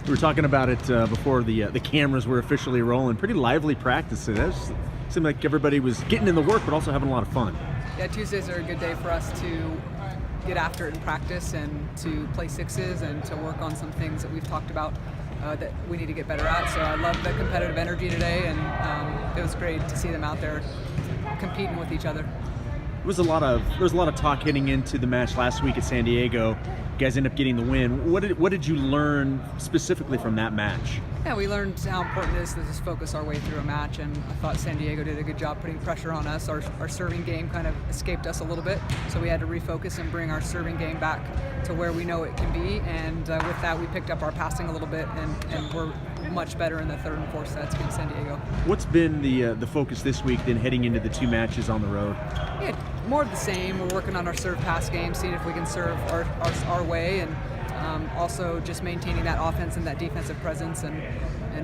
We were talking about it before the cameras were officially rolling. Pretty lively practice. It seemed like everybody was getting in the work, but also having a lot of fun. Yeah, Tuesdays are a good day for us to get after it in practice and to play sixes and to work on some things that we've talked about that we need to get better at. So I love the competitive energy today, and it was great to see them out there competing with each other. There was a lot of talk heading into the match last week at San Diego. You guys end up getting the win. What did you learn specifically from that match? Yeah, we learned how important it is to just focus our way through a match, and I thought San Diego did a good job putting pressure on us. Our serving game kind of escaped us a little bit, so we had to refocus and bring our serving game back to where we know it can be, and with that we picked up our passing a little bit, and we're much better in the third and fourth sets against San Diego. What's been the focus this week then heading into the two matches on the road? Yeah, more of the same. We're working on our serve pass game, seeing if we can serve our way, and also just maintaining that offense and that defensive presence, and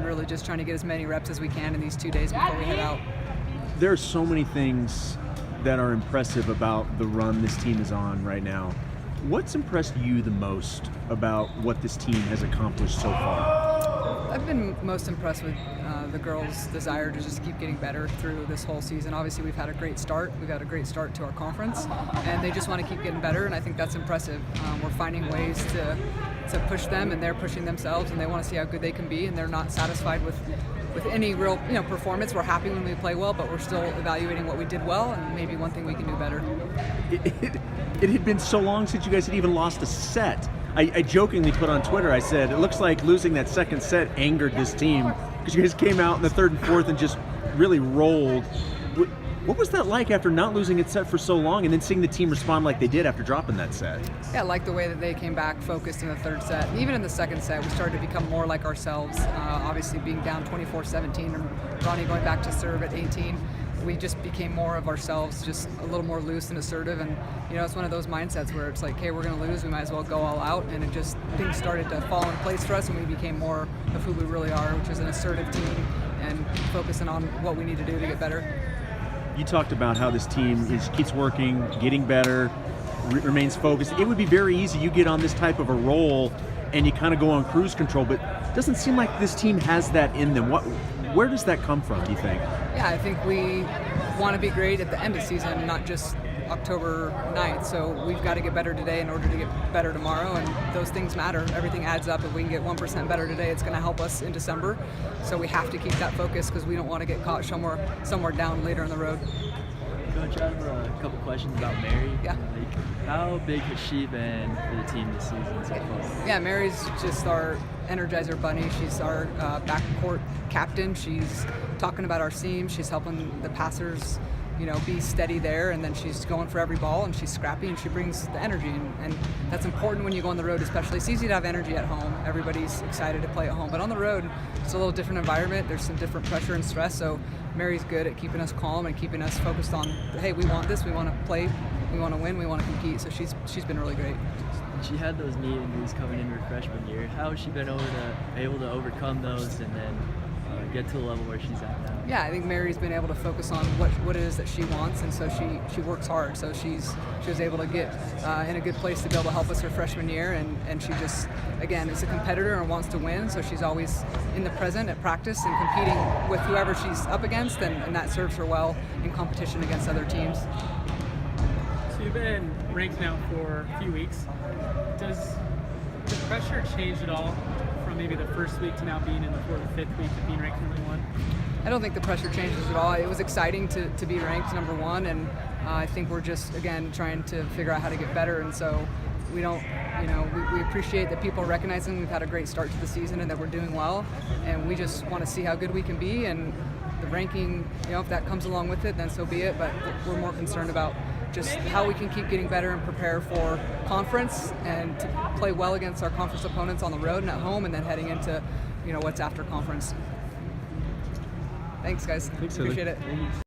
really just trying to get as many reps as we can in these 2 days before we head out. There are so many things that are impressive about the run this team is on right now. What's impressed you the most about what this team has accomplished so far? I've been most impressed with the girls' desire to just keep getting better through this whole season. Obviously, we've had a great start. We've had a great start to our conference, and they just want to keep getting better, and I think that's impressive. We're finding ways to push them, and they're pushing themselves, and they want to see how good they can be, and they're not satisfied with any real performance. We're happy when we play well, but we're still evaluating what we did well and maybe one thing we can do better. It had been so long since you guys had even lost a set. I jokingly put on Twitter, I said, it looks like losing that second set angered this team because you guys came out in the third and fourth and just really rolled. What was that like after not losing a set for so long and then seeing the team respond like they did after dropping that set? Yeah, I like the way that they came back focused in the third set. Even in the second set, we started to become more like ourselves. Obviously being down 24-17 and Ronnie going back to serve at 18. We just became more of ourselves, just a little more loose and assertive, and it's one of those mindsets where it's like, hey, we're going to lose, we might as well go all out, and things started to fall in place for us, and we became more of who we really are, which is an assertive team and focusing on what we need to do to get better. You talked about how this team keeps working, getting better, remains focused. It would be very easy, you get on this type of a roll and you kind of go on cruise control, but it doesn't seem like this team has that in them. Where does that come from, do you think? Yeah, I think we want to be great at the end of the season, not just October 9th. So we've got to get better today in order to get better tomorrow, and those things matter. Everything adds up. If we can get 1% better today, it's going to help us in December. So we have to keep that focus because we don't want to get caught somewhere down later in the road. Coach, I have a couple questions about Mary. Yeah. How big has she been for the team this season so far? Yeah, Mary's just our Energizer bunny. She's our backcourt captain. She's talking about our seams. She's helping the passers, be steady there, and then she's going for every ball, and she's scrappy, and she brings the energy, and that's important when you go on the road especially. It's easy to have energy at home. Everybody's excited to play at home, but on the road, it's a little different environment. There's some different pressure and stress, so Mary's good at keeping us calm and keeping us focused on, hey, we want this, we want to play, we want to win, we want to compete, so she's been really great. She had those knee injuries coming in her freshman year. How has she been able to overcome those and then get to the level where she's at now? Yeah, I think Mary's been able to focus on what it is that she wants, and so she works hard. So she was able to get in a good place to be able to help us her freshman year, and she just, again, is a competitor and wants to win, so she's always in the present at practice and competing with whoever she's up against, and that serves her well in competition against other teams. So you've been ranked now for a few weeks. Does the pressure change at all from maybe the first week to now being in the fourth or fifth week of being ranked number one? I don't think the pressure changes at all. It was exciting to be ranked number one, and I think we're just, again, trying to figure out how to get better, and so we don't, we appreciate that people are recognizing we've had a great start to the season and that we're doing well, and we just want to see how good we can be, and the ranking, if that comes along with it, then so be it, but we're more concerned about just how we can keep getting better and prepare for conference and to play well against our conference opponents on the road and at home, and then heading into what's after conference. Thanks, guys. Thanks, appreciate it.